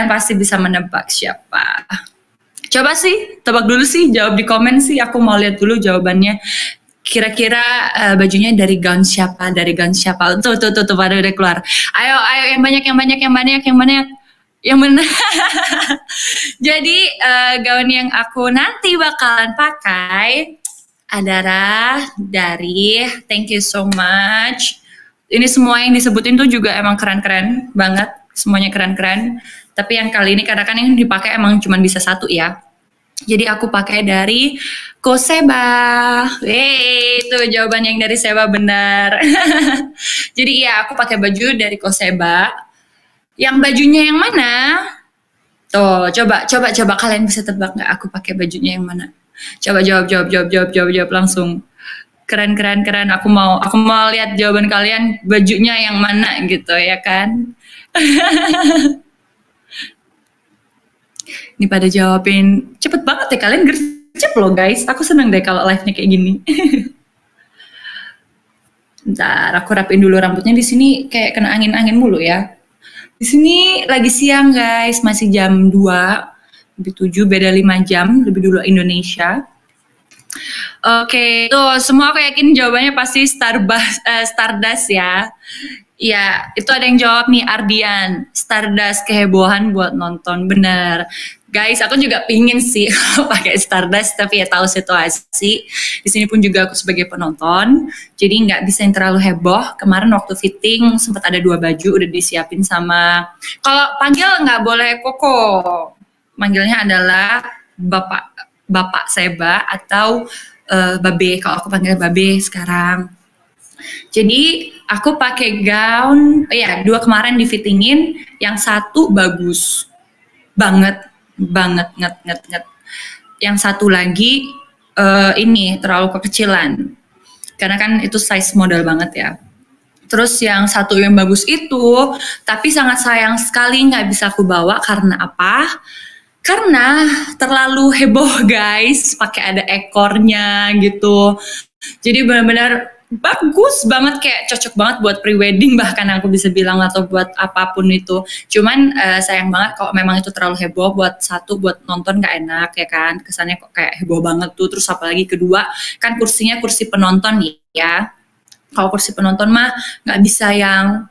kalian pasti bisa menebak siapa. Coba sih, tebak dulu sih, jawab di komen sih. Aku mau lihat dulu jawabannya. Kira-kira bajunya dari gaun siapa? Dari gaun siapa? Tuh, pada udah keluar. Ayo, yang banyak. Yang mana? Jadi gaun yang aku nanti bakalan pakai adalah dari, thank you so much. Ini semua yang disebutin tuh juga emang keren-keren banget. Semuanya keren-keren. Tapi yang kali ini karena kan yang dipakai emang cuma bisa satu ya. Jadi aku pakai dari Koseba. Itu jawaban yang dari Seba benar. Jadi iya aku pakai baju dari Koseba. Yang bajunya yang mana? Tuh, coba kalian bisa tebak nggak aku pakai bajunya yang mana? Coba jawab langsung. Keren. Aku mau lihat jawaban kalian bajunya yang mana gitu ya kan? Ini pada jawabin cepet banget ya, kalian gercep loh guys. Aku seneng deh kalau live-nya kayak gini. Bentar, aku rapin dulu rambutnya. Di sini kayak kena angin-angin mulu ya. Di sini lagi siang guys, masih jam 2, lebih 7, beda 5 jam, lebih dulu Indonesia. Oke, tuh semua aku yakin jawabannya pasti Stardust ya. Ya, itu ada yang jawab nih, Ardian. Stardust, kehebohan buat nonton, bener. Guys, aku juga pingin sih pakai Stardust, tapi ya tahu situasi. Di sini pun juga aku sebagai penonton, jadi nggak bisa yang terlalu heboh. Kemarin waktu fitting sempat ada 2 baju udah disiapin sama. Kalau panggil nggak boleh Koko, manggilnya adalah Bapak Seba atau Babe. Kalau aku panggil Babe sekarang. Jadi aku pakai gaun, 2 kemarin di fittingin, yang satu bagus banget. Yang satu lagi ini terlalu kekecilan, karena kan itu size model banget ya. Terus yang satu yang bagus itu, tapi sangat sayang sekali nggak bisa aku bawa karena apa? Karena terlalu heboh guys, pakai ada ekornya gitu. Jadi benar-benar bagus banget, kayak cocok banget buat pre-wedding bahkan aku bisa bilang, atau buat apapun itu. Cuman sayang banget kalau memang itu terlalu heboh, buat nonton gak enak ya kan, kesannya kok kayak heboh banget tuh. Terus apalagi kedua kan kursinya kursi penonton ya. Kalau kursi penonton mah gak bisa yang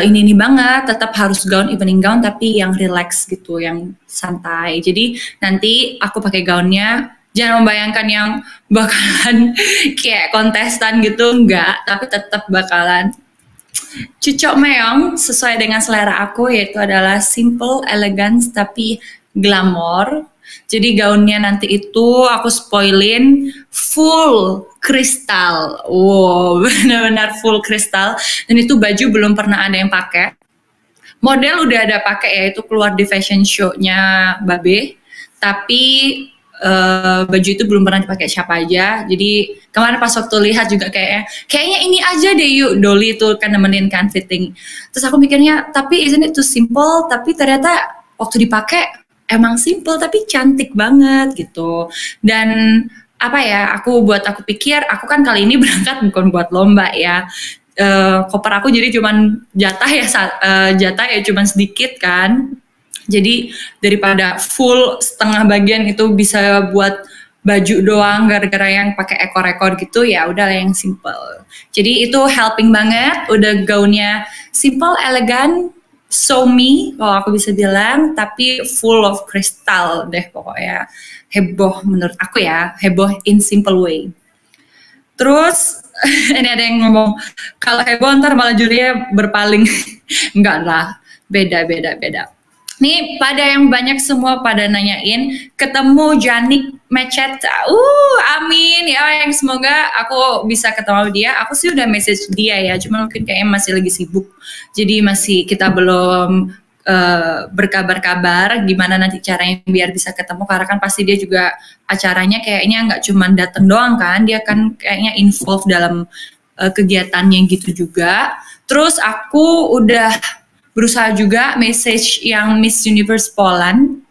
ini banget, tetap harus gaun, evening gown, tapi yang relax gitu, yang santai. Jadi nanti aku pakai gaunnya, jangan membayangkan yang bakalan kayak kontestan gitu, enggak, tapi tetap bakalan cucok meong sesuai dengan selera aku, yaitu adalah simple, elegance, tapi glamour. Jadi gaunnya nanti itu aku spoilin full kristal. Wow, benar-benar full kristal. Dan itu baju belum pernah ada yang pakai. Model udah ada pakai ya, itu keluar di fashion show-nya Babe. Tapi baju itu belum pernah dipakai siapa aja. Jadi kemarin pas waktu lihat juga kayaknya ini aja deh yuk, Dolly itu kan nemenin kan fitting. Terus aku mikirnya, tapi isn't it too simple? Tapi ternyata waktu dipakai emang simple tapi cantik banget gitu. Dan apa ya, aku pikir aku kan kali ini berangkat bukan buat lomba ya. Koper aku jadi cuman jatah ya cuman sedikit kan. Jadi daripada full setengah bagian itu bisa buat baju doang gara-gara yang pakai ekor-ekor gitu, ya udah yang simple. Jadi itu helping banget, udah gaunnya simple, elegan, so me kalau aku bisa bilang, tapi full of crystal deh pokoknya. Heboh menurut aku ya, heboh in simple way. Terus ini ada yang ngomong, kalau heboh ntar malah jurinya berpaling. Enggak lah, beda. Nih pada yang banyak semua pada nanyain ketemu Janik Mecet, amin ya, yang semoga aku bisa ketemu dia. Aku sih udah message dia ya, cuma mungkin kayaknya masih lagi sibuk, jadi masih kita belum berkabar-kabar gimana nanti caranya biar bisa ketemu, karena kan pasti dia juga acaranya kayaknya nggak cuma dateng doang kan, dia kan kayaknya involved dalam kegiatannya gitu juga. Terus aku udah berusaha juga message yang Miss Universe Poland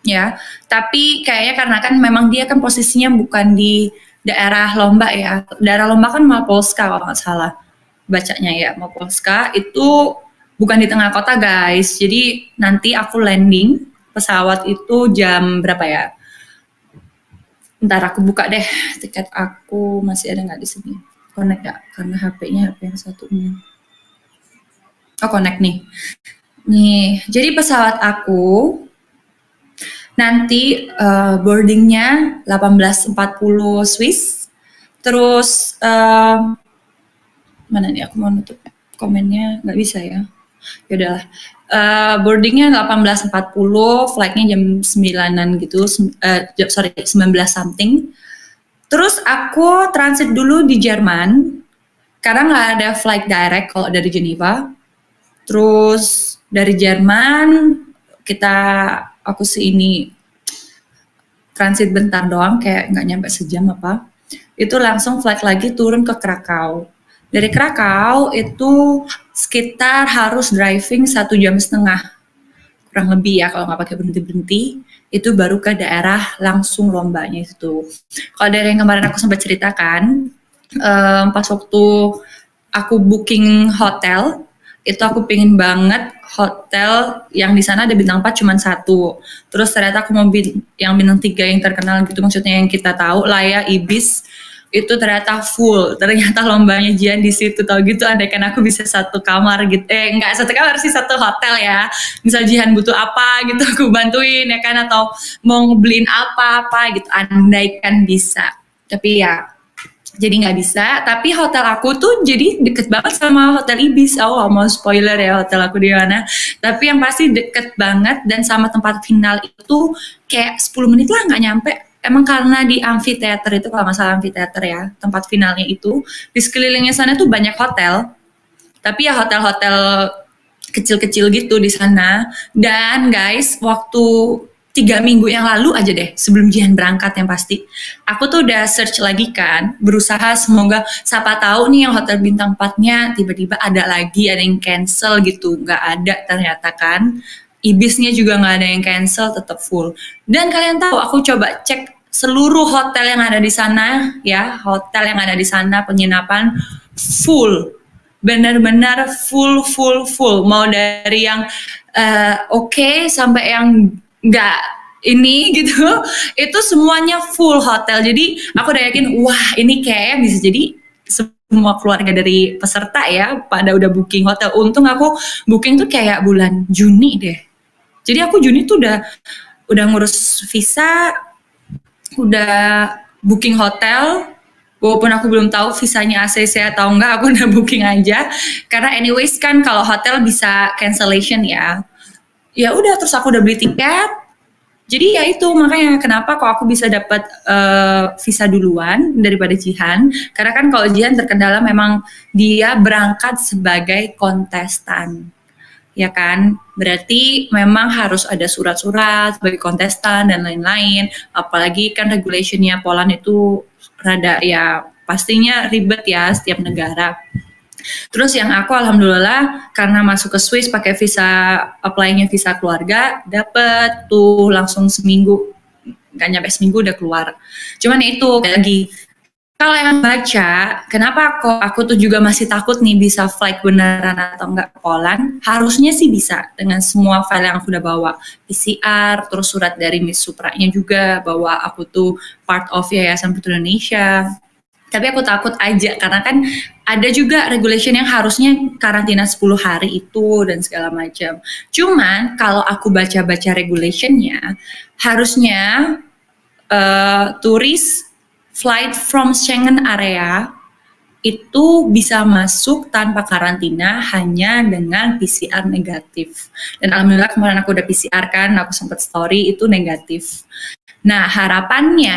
ya, tapi kayaknya karena kan memang dia kan posisinya bukan di daerah lomba ya, daerah lomba kan Małopolska kalau nggak salah bacanya ya, Małopolska itu bukan di tengah kota guys. Jadi nanti aku landing pesawat itu jam berapa ya? Ntar aku buka deh tiket aku, masih ada nggak di sini? Connect ya, karena HP-nya HP yang satunya. Oh connect nih. Nih, jadi pesawat aku nanti boardingnya 18.40 Swiss. Terus mana nih aku mau nutup komennya, nggak bisa ya. Yaudahlah. Boardingnya 18.40, flightnya jam 9-an gitu, sorry 19 something. Terus aku transit dulu di Jerman, karena nggak ada flight direct kalau dari Geneva. Terus dari Jerman aku ini transit bentar doang, kayak nggak nyampe sejam apa. Itu langsung flight lagi turun ke Krakow. Dari Krakow itu sekitar harus driving 1,5 jam kurang lebih ya, kalau nggak pakai berhenti-berhenti. Itu baru ke daerah langsung lombanya itu. Kalau dari yang kemarin aku sempat ceritakan, pas waktu aku booking hotel, itu aku pingin banget hotel yang di sana ada bintang 4 cuma 1. Terus ternyata aku mau yang bintang 3 yang terkenal gitu, maksudnya yang kita tahu lah ya, Ibis, itu ternyata full. Ternyata lombanya Jihan di situ, tau gitu. Andai kan aku bisa satu kamar gitu, enggak satu kamar sih, satu hotel ya. Misal Jihan butuh apa gitu, aku bantuin ya kan, atau mau ngebeliin apa-apa gitu, andai kan bisa. Tapi ya jadi nggak bisa. Tapi hotel aku tuh jadi deket banget sama hotel Ibis. Oh, mau spoiler ya hotel aku di mana. Tapi yang pasti deket banget, dan sama tempat final itu kayak 10 menit lah, nggak nyampe. Emang karena di amphitheater itu, kalau nggak salah amphitheater ya, tempat finalnya itu, di sekelilingnya sana tuh banyak hotel. Tapi ya hotel-hotel kecil-kecil gitu di sana. Dan guys, waktu 3 minggu yang lalu aja deh, sebelum Jihan berangkat yang pasti, aku tuh udah search lagi kan, berusaha semoga siapa tahu nih yang hotel bintang 4-nya tiba-tiba ada lagi, ada yang cancel gitu. Nggak ada ternyata kan. Ibisnya juga nggak ada yang cancel, tetap full. Dan kalian tahu, aku coba cek seluruh hotel yang ada di sana ya, hotel yang ada di sana penginapan full, benar-benar full. Mau dari yang oke sampai yang nggak ini gitu, itu semuanya full hotel. Jadi aku udah yakin, wah ini kayak bisa jadi semua keluarga dari peserta ya pada udah booking hotel. Untung aku booking tuh kayak bulan Juni deh. Jadi aku Juni tuh udah ngurus visa, udah booking hotel, walaupun aku belum tahu visanya ACC atau enggak, aku udah booking aja. Karena anyways kan kalau hotel bisa cancellation ya. Ya udah, terus aku udah beli tiket. Jadi ya itu makanya kenapa kok aku bisa dapat visa duluan daripada Jihan. Karena kan kalau Jihan terkendala memang dia berangkat sebagai kontestan. Ya kan, berarti memang harus ada surat-surat sebagai kontestan dan lain-lain. Apalagi kan regulationnya Poland itu rada ya pastinya ribet ya setiap negara. Terus yang aku alhamdulillah karena masuk ke Swiss pakai visa, apply-nya visa keluarga, dapet tuh langsung seminggu, nggak nyampe seminggu udah keluar. Cuman itu lagi, kalau yang baca, kenapa kok aku tuh juga masih takut nih bisa flight beneran atau enggak ke Poland? Harusnya sih bisa dengan semua file yang aku udah bawa. PCR, terus surat dari Miss Supra-nya juga bahwa aku tuh part of Yayasan Putri Indonesia. Tapi aku takut aja karena kan ada juga regulation yang harusnya karantina 10 hari itu dan segala macam. Cuman kalau aku baca-baca regulationnya, harusnya turis flight from Schengen area itu bisa masuk tanpa karantina hanya dengan PCR negatif. Dan alhamdulillah kemarin aku udah PCR kan, aku sempat story itu negatif. Nah harapannya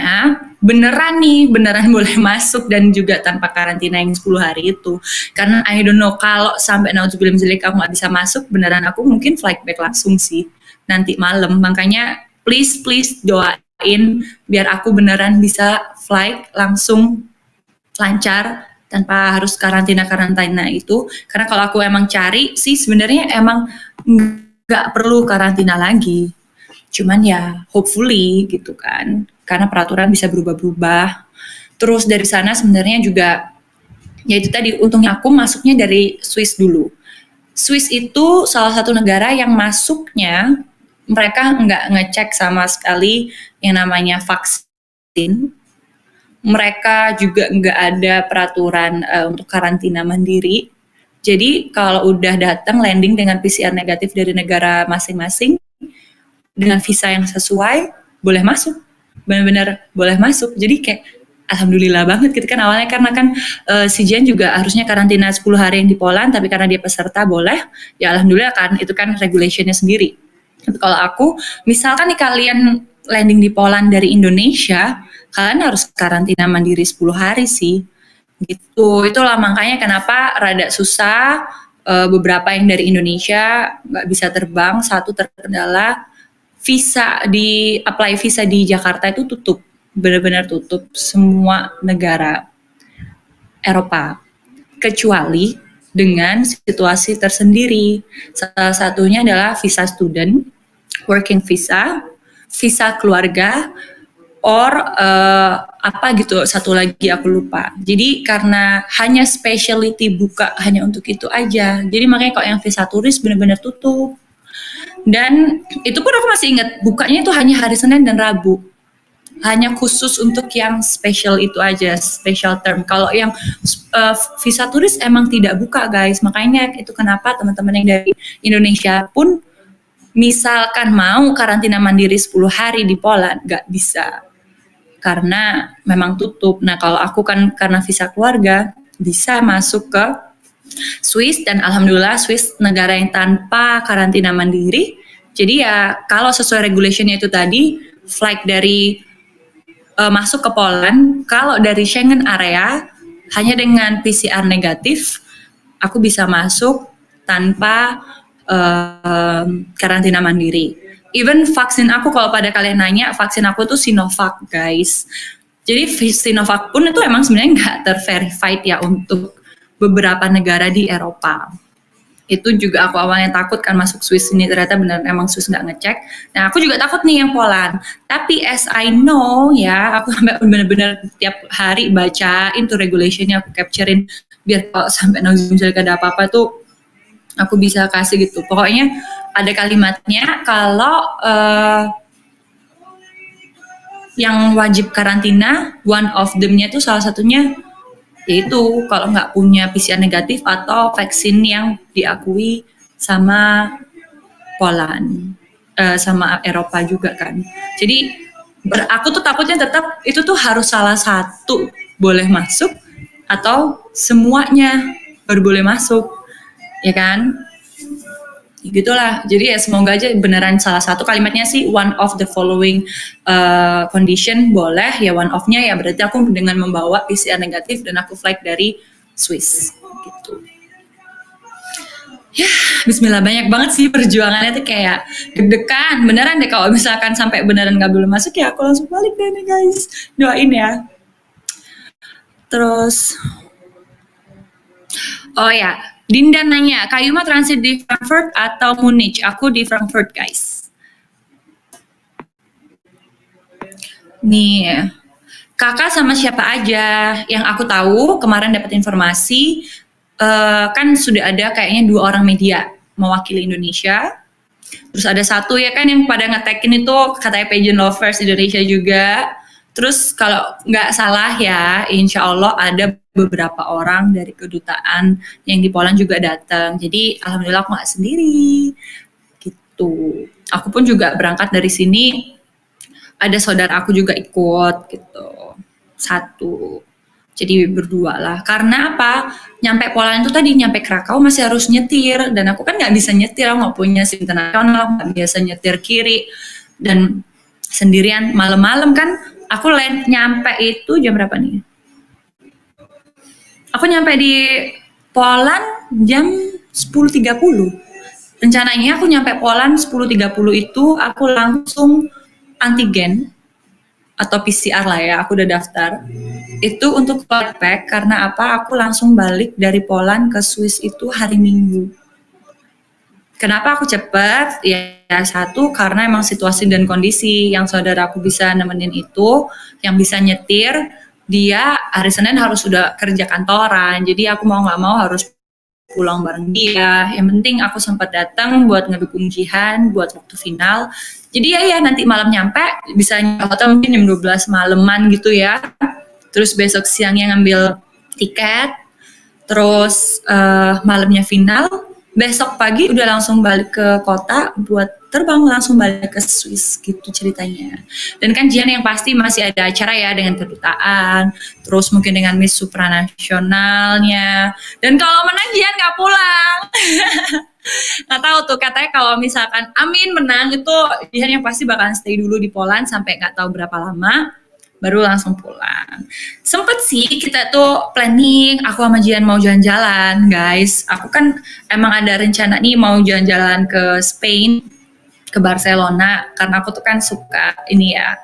beneran boleh masuk dan juga tanpa karantina yang 10 hari itu. Karena I don't know, kalau sampai naudzubillah aku nggak bisa masuk, beneran aku mungkin flight back langsung sih nanti malam. Makanya please doain biar aku beneran bisa flight langsung lancar tanpa harus karantina itu. Karena kalau aku emang cari sih sebenarnya emang nggak perlu karantina lagi. Cuman ya hopefully gitu kan, karena peraturan bisa berubah-berubah. Terus dari sana sebenarnya juga ya itu tadi, untungnya aku masuknya dari Swiss dulu. Swiss itu salah satu negara yang masuknya mereka nggak ngecek sama sekali yang namanya vaksin. Mereka juga nggak ada peraturan untuk karantina mandiri. Jadi kalau udah datang landing dengan PCR negatif dari negara masing-masing, dengan visa yang sesuai, boleh masuk. Benar-benar boleh masuk. Jadi kayak alhamdulillah banget gitu kan awalnya, karena kan si Jen juga harusnya karantina 10 hari yang di Poland, tapi karena dia peserta boleh, ya alhamdulillah kan, itu kan regulationnya sendiri. Tapi kalau aku, misalkan nih kalian landing di Poland dari Indonesia, kalian harus karantina mandiri 10 hari sih. Gitu, itulah makanya kenapa rada susah, beberapa yang dari Indonesia nggak bisa terbang, satu terkendala visa apply visa di Jakarta itu tutup. Benar-benar tutup semua negara Eropa, kecuali dengan situasi tersendiri. Salah satunya adalah visa student, working visa, visa keluarga, or apa gitu, satu lagi aku lupa. Jadi karena hanya specialty buka hanya untuk itu aja, jadi makanya kalau yang visa turis benar-benar tutup. Dan itu pun aku masih ingat, bukanya itu hanya hari Senin dan Rabu. Hanya khusus untuk yang special itu aja, special term. Kalau yang visa turis emang tidak buka guys, makanya itu kenapa teman-teman yang dari Indonesia pun misalkan mau karantina mandiri 10 hari di Poland, gak bisa. Karena memang tutup. Nah kalau aku kan karena visa keluarga, bisa masuk ke Swiss, dan alhamdulillah Swiss negara yang tanpa karantina mandiri. Jadi ya kalau sesuai regulationnya itu tadi, flight dari masuk ke Poland, kalau dari Schengen area hanya dengan PCR negatif, aku bisa masuk tanpa karantina mandiri. Even vaksin aku, kalau pada kalian nanya, vaksin aku tuh Sinovac guys. Jadi Sinovac pun itu emang sebenarnya nggak terverified ya untuk beberapa negara di Eropa. Itu juga aku awalnya takut kan masuk Swiss ini, ternyata benar emang Swiss nggak ngecek. Nah aku juga takut nih yang Poland. Tapi as I know ya, aku sampai benar-benar tiap hari bacain tuh regulationnya, aku capturein biar kalau sampai misalnya ada apa-apa tuh aku bisa kasih gitu. Pokoknya ada kalimatnya kalau yang wajib karantina, one of them-nya itu salah satunya yaitu kalau nggak punya PCR negatif atau vaksin yang diakui sama Poland, sama Eropa juga kan. Jadi aku tuh takutnya tetap itu tuh harus salah satu boleh masuk atau semuanya baru boleh masuk, ya kan? Gitulah. Jadi ya semoga aja beneran salah satu, kalimatnya sih one of the following condition boleh, ya one of-nya ya berarti aku dengan membawa PCR negatif dan aku flight dari Swiss gitu. Ya bismillah, banyak banget sih perjuangannya tuh, kayak deg-degan beneran deh kalau misalkan sampai beneran nggak boleh masuk, ya aku langsung balik deh nih guys, doain ya. Terus oh ya, Dinda nanya, Kak Yuma transit di Frankfurt atau Munich? Aku di Frankfurt, guys. Nih, kakak sama siapa aja? Yang aku tahu, kemarin dapat informasi, kan sudah ada kayaknya 2 orang media mewakili Indonesia. Terus ada satu ya kan yang pada ngetekin itu katanya Pageant Lovers Indonesia juga. Terus kalau nggak salah ya, insya Allah ada beberapa orang dari kedutaan yang di Poland juga datang. Jadi alhamdulillah aku nggak sendiri gitu. Aku pun juga berangkat dari sini, ada saudara aku juga ikut gitu, satu. Jadi berdua lah. Karena apa? Nyampe Poland itu tadi, nyampe Krakow masih harus nyetir, dan aku kan nggak bisa nyetir, aku nggak punya SIM internasional, nggak biasa nyetir kiri, dan sendirian malam-malam kan. Aku nyampe itu jam berapa nih? Aku nyampe di Poland jam 10.30. Rencananya aku nyampe Poland 10.30 itu aku langsung antigen atau PCR lah ya, aku udah daftar. Itu untuk flight back, karena apa? Aku langsung balik dari Poland ke Swiss itu hari Minggu. Kenapa aku cepet? Ya satu, karena emang situasi dan kondisi yang saudara aku bisa nemenin itu, yang bisa nyetir, dia hari Senin harus sudah kerja kantoran. Jadi aku mau nggak mau harus pulang bareng dia. Yang penting aku sempat datang buat ngedukung Jihan buat waktu final. Jadi ya nanti malam nyampe, bisa hotel mungkin jam 12 malaman gitu ya. Terus besok siangnya ngambil tiket, terus malamnya final. Besok pagi udah langsung balik ke kota buat terbang langsung balik ke Swiss gitu ceritanya. Dan kan Jihan yang pasti masih ada acara ya dengan kedutaan, terus mungkin dengan Miss Supranasionalnya. Dan kalau menang Jihan nggak pulang. Nggak tahu tuh, katanya kalau misalkan Amin menang itu Jihan yang pasti bakalan stay dulu di Poland sampai nggak tahu berapa lama, baru langsung pulang. Sempet sih kita tuh planning, aku sama Jihan mau jalan-jalan, guys. Aku kan emang ada rencana nih mau jalan-jalan ke Spain, ke Barcelona, karena aku tuh kan suka ini ya,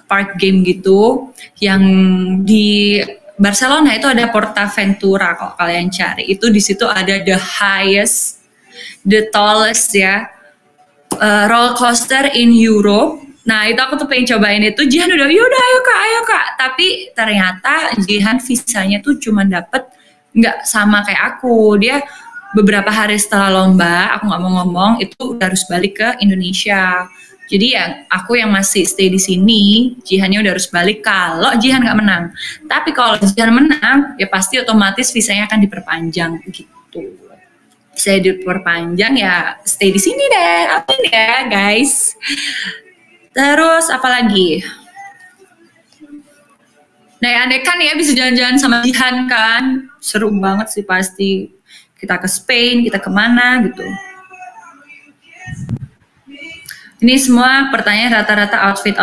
park game gitu, yang di Barcelona itu ada Portaventura kalau kalian cari. Itu di situ ada the highest, the tallest ya, roller coaster in Europe. Nah itu aku tuh pengen cobain itu. Jihan udah yaudah ayo kak, tapi ternyata Jihan visanya tuh cuma dapet nggak sama kayak aku. Dia beberapa hari setelah lomba, aku nggak mau ngomong, itu udah harus balik ke Indonesia. Jadi ya aku yang masih stay di sini, Jihannya udah harus balik kalau Jihan nggak menang. Tapi kalau Jihan menang, ya pasti otomatis visanya akan diperpanjang gitu. Saya diperpanjang ya stay di sini deh, amin ya guys. Terus apa lagi? Nah ya andai kan ya bisa jalan-jalan sama Jihan kan, seru banget sih pasti. Kita ke Spain, kita kemana gitu. Ini semua pertanyaan rata-rata outfit.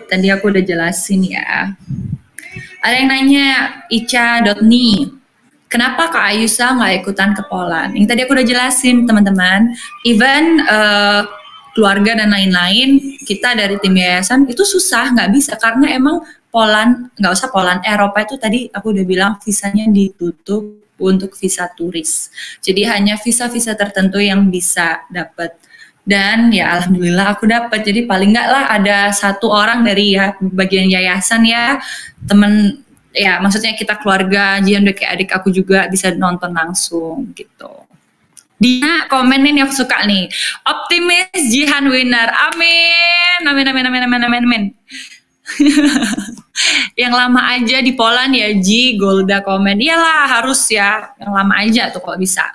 Tadi aku udah jelasin ya. Ada yang nanya, Ica.ni, kenapa Kak Ayusa nggak ikutan ke Poland? Yang tadi aku udah jelasin teman-teman. Even keluarga dan lain-lain, kita dari tim yayasan itu susah, nggak bisa karena emang Poland, nggak usah Poland, Eropa itu tadi aku udah bilang visanya ditutup untuk visa turis. Jadi hanya visa-visa tertentu yang bisa dapat. Dan ya alhamdulillah aku dapat. Jadi paling nggak lah ada satu orang dari ya bagian yayasan ya, temen ya maksudnya kita keluarga, Jihan udah kayak adik aku juga bisa nonton langsung gitu. Dia komenin yang aku suka nih, optimis Jihan winner, amin. Yang lama aja di Poland ya Ji, Golda komen, iyalah harus ya, yang lama aja tuh kalau bisa.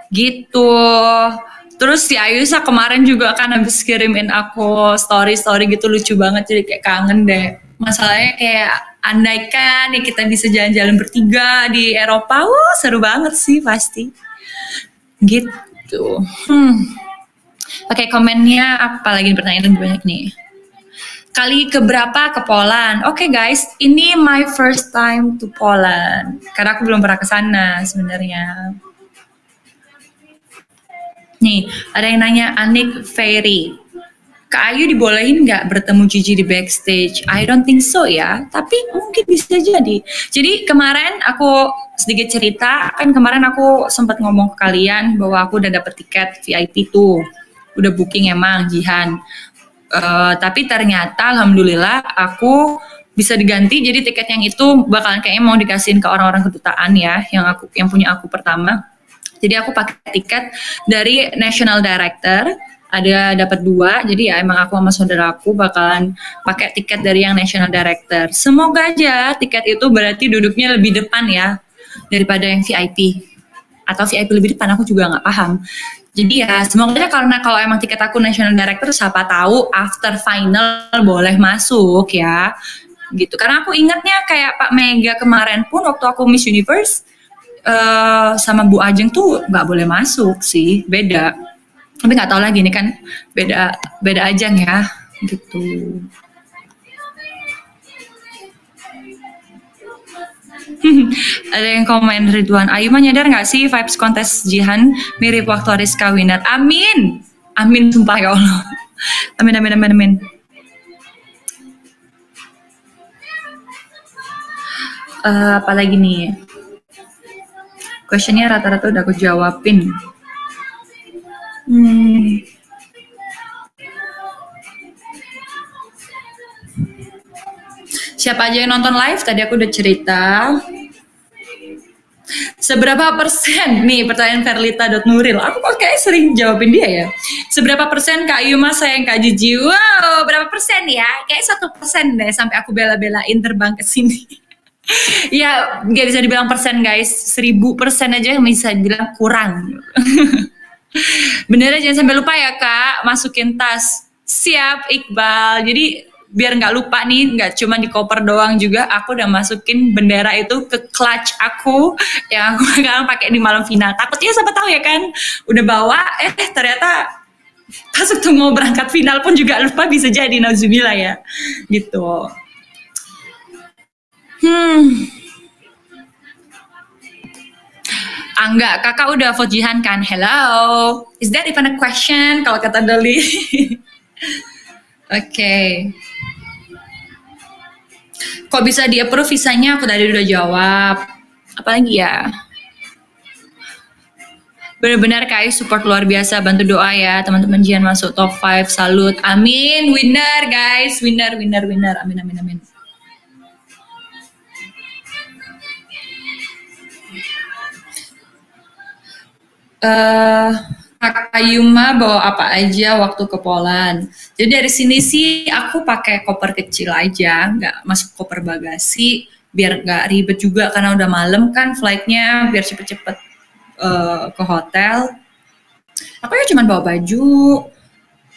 Gitu. Terus si Ayusa kemarin juga kan habis kirimin aku story gitu lucu banget, jadi kayak kangen deh. Masalahnya kayak andaikan ya kita bisa jalan-jalan bertiga di Eropa, seru banget sih pasti. Gitu. Oke, komennya apa lagi pertanyaan banyak nih. Kali keberapa ke Poland? Oke guys, ini my first time to Poland. Karena aku belum pernah ke sana sebenarnya. Nih, ada yang nanya Anik Ferry. Kak Ayu dibolehin nggak bertemu Gigi di backstage? I don't think so ya, tapi mungkin bisa jadi. Jadi kemarin aku sedikit cerita, kan kemarin aku sempat ngomong ke kalian bahwa aku udah dapet tiket VIP tuh. Udah booking emang Jihan. Tapi ternyata alhamdulillah aku bisa diganti, jadi tiket yang itu bakalan kayaknya mau dikasihin ke orang-orang kedutaan ya, yang punya aku pertama. Jadi aku pakai tiket dari National Director, ada dapat 2, jadi ya emang aku sama saudaraku bakalan pakai tiket dari yang National Director. Semoga aja tiket itu berarti duduknya lebih depan ya daripada yang VIP, atau VIP lebih depan, aku juga nggak paham. Jadi ya semoga aja, karena kalau emang tiket aku National Director, siapa tahu after final boleh masuk ya gitu. Karena aku ingatnya kayak Pak Mega kemarin pun waktu aku Miss Universe sama Bu Ajeng tuh nggak boleh masuk sih, beda. Tapi nggak tahu lagi, ini kan beda ajang ya gitu. Ada yang komen, Ridwan, Ayu mah nyadar nggak sih vibes kontes Jihan mirip waktu Rizka winner? Amin, amin sumpah ya Allah. Amin. Apalagi nih? Questionnya rata-rata udah aku jawabin. Siapa aja yang nonton live? Tadi aku udah cerita. Seberapa persen, nih pertanyaan Verlita.Nuril, aku kok kayak sering jawabin dia ya. Seberapa persen Kak Yuma sayang Kak Gigi? Wow, berapa persen ya? Kayak 1% deh sampai aku bela-belain terbang ke sini. Ya, gak bisa dibilang persen guys, 1000% aja bisa dibilang kurang. Benernya jangan sampai lupa ya Kak, masukin tas. Siap Iqbal, jadi biar nggak lupa nih, nggak cuma di koper doang juga, aku udah masukin bendera itu ke clutch aku yang aku sekarang pakai di malam final. Takutnya siapa tahu ya kan, udah bawa, ternyata pas waktu mau berangkat final pun juga lupa, bisa jadi nauzubillah ya, gitu. Enggak, kakak udah vote Jihan kan? Hello, is that even a question? Kalau kata Doli. Oke. Kok bisa di-approve visanya? Aku tadi udah jawab. Apalagi ya? Benar-benar Kak support luar biasa. Bantu doa ya. Teman-teman Jihan masuk top 5. Salut. Amin. Winner guys. Winner. Amin. Kak Yuma bawa apa aja waktu ke Poland? Jadi dari sini sih aku pakai koper kecil aja, nggak masuk koper bagasi, biar nggak ribet juga karena udah malam kan flightnya, biar cepet-cepet ke hotel. Aku ya cuma bawa baju.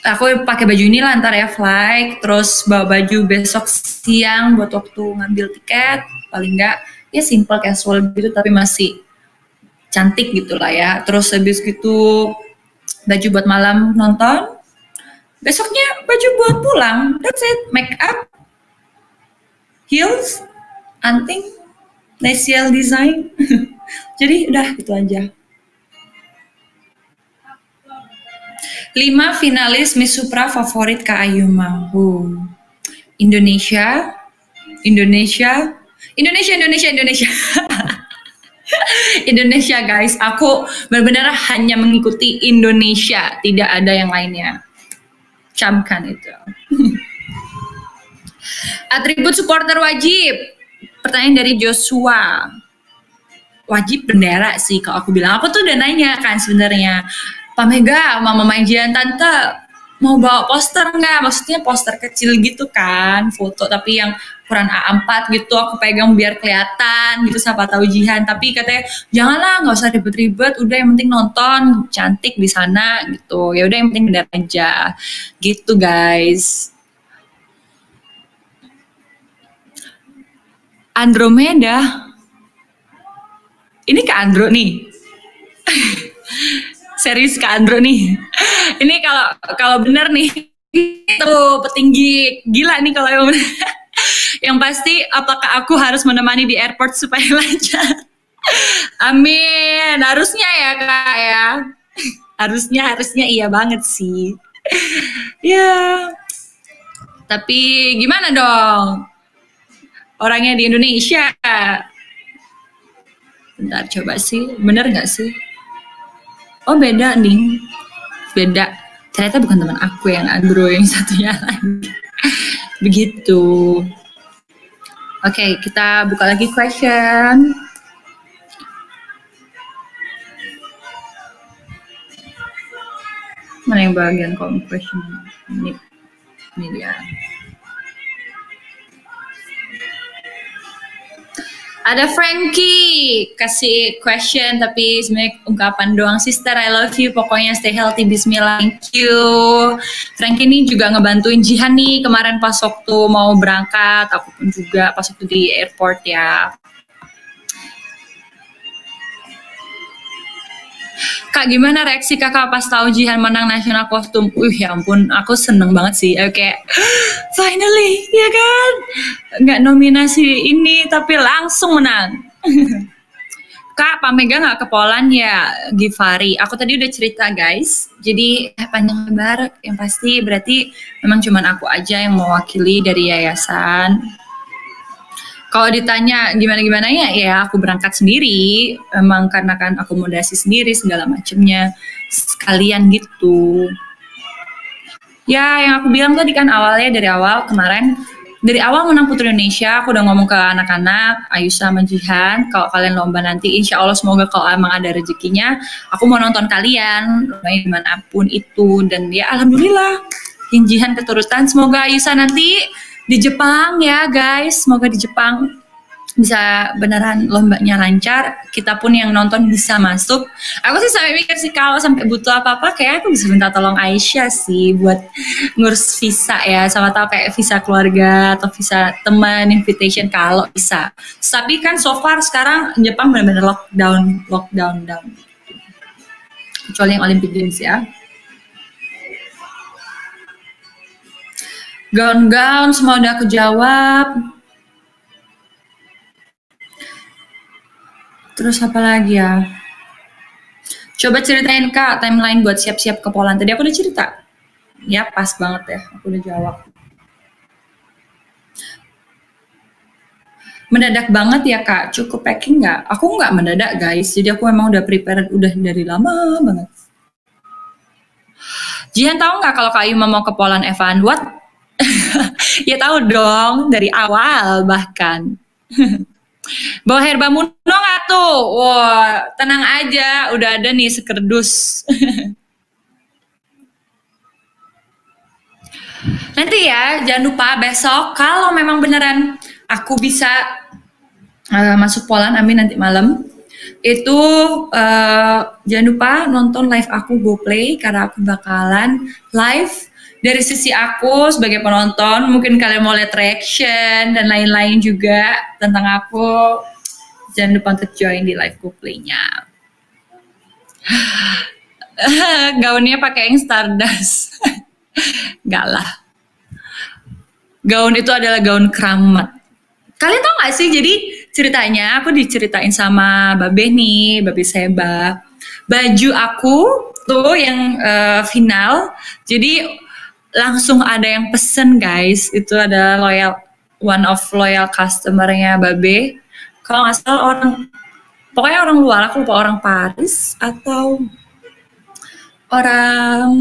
Aku pakai baju ini lah ntar ya flight, terus bawa baju besok siang buat waktu ngambil tiket. Paling nggak ya simple casual gitu tapi masih cantik gitu lah ya. Terus habis gitu baju buat malam nonton, besoknya baju buat pulang, that's it. Make up, heels, anting, lacial design. Jadi udah itu aja. 5 finalis Miss Supra favorit Kak Ayuma. Indonesia. Indonesia guys, aku benar-benar hanya mengikuti Indonesia, tidak ada yang lainnya. Camkan itu. Atribut supporter wajib. Pertanyaan dari Joshua. Wajib bendera sih kalau aku bilang. Aku tuh udah nanya kan sebenarnya. Pak Mega, Mama Majian, Tante mau bawa poster nggak? Maksudnya poster kecil gitu kan, foto tapi yang ukuran A4 gitu, aku pegang biar kelihatan gitu, siapa tahu Jihan. Tapi katanya janganlah, nggak usah ribet-ribet, udah yang penting nonton cantik di sana gitu. Ya udah yang penting bendera aja gitu guys. Andromeda, ini ke Andro nih. Serius ke Andro nih. Ini kalau bener nih, itu petinggi gila nih kalau yang bener. Yang pasti apakah aku harus menemani di airport supaya lancar? Amin. Harusnya ya Kak ya. Harusnya iya banget sih. Ya. Tapi gimana dong? Orangnya di Indonesia. Bentar coba sih, bener nggak sih? Oh beda nih. Beda. Ternyata bukan teman aku yang Andro, yang satunya lagi. Begitu. Oke, kita buka lagi question. Mana yang bagian question? Ini dia. Ada Frankie kasih question tapi sebenarnya ungkapan doang. Sister I love you, pokoknya stay healthy, bismillah. Thank you. Frankie ini juga ngebantuin Jihan nih kemarin pas waktu mau berangkat, aku pun juga pas waktu di airport ya. Kak, gimana reaksi kakak pas tahu Jihan menang nasional kostum? Ya ampun, aku seneng banget sih. Oke, finally, ya kan? Nggak nominasi ini, tapi langsung menang. Kak, Pak Mega nggak ke Poland ya, Givari? Aku tadi udah cerita guys. Jadi panjang lebar, yang pasti berarti memang cuman aku aja yang mewakili dari yayasan. Kalau ditanya gimana-gimana ya aku berangkat sendiri, emang karena kan akomodasi sendiri segala macemnya sekalian gitu. Ya yang aku bilang tadi kan awalnya dari awal kemarin dari awal menang Putri Indonesia, aku udah ngomong ke anak-anak, Ayusa sama Jihan, kalau kalian lomba nanti, insya Allah semoga kalau emang ada rezekinya, aku mau nonton kalian, lombanya dimanapun itu, dan ya alhamdulillah, yang Jihan keturutan, semoga Ayusa nanti di Jepang ya guys, semoga di Jepang bisa beneran lombanya lancar, kita pun yang nonton bisa masuk. Aku sih sampai mikir sih kalau sampai butuh apa-apa kayak aku bisa minta tolong Aisyah sih buat ngurus visa ya, sama tahu kayak visa keluarga atau visa teman, invitation kalau bisa. Tapi kan so far sekarang Jepang benar-benar lockdown down. Kecuali yang Olympic Games ya. Gaun-gaun semua udah aku jawab. Terus apa lagi ya? Coba ceritain Kak timeline buat siap-siap ke Poland. Tadi aku udah cerita. Ya pas banget ya, aku udah jawab. Mendadak banget ya Kak, cukup packing nggak? Aku nggak mendadak guys, jadi aku emang udah prepare udah dari lama banget. Jihan tahu nggak kalau Kak Yuma mau ke Poland, Evan? What? Ya tahu dong, dari awal bahkan. Bawa herba muno nggak tuh? Wah, tenang aja, udah ada nih sekerdus. Nanti ya, jangan lupa besok kalau memang beneran aku bisa masuk Poland, amin nanti malam. Itu jangan lupa nonton live aku GoPlay karena aku bakalan live dari sisi aku sebagai penonton. Mungkin kalian mau lihat reaction dan lain-lain juga tentang aku. Jangan lupa untuk join di live GoPlay-nya. Gaunnya pakai yang Stardust. Enggak lah. Gaun itu adalah gaun keramat. Kalian tau gak sih, jadi ceritanya aku diceritain sama Babe nih, Babe Seba. Baju aku tuh yang final, jadi langsung ada yang pesen guys. Itu ada one of loyal customer-nya Babe. Kalau gak salah pokoknya orang luar, aku lupa orang Paris atau orang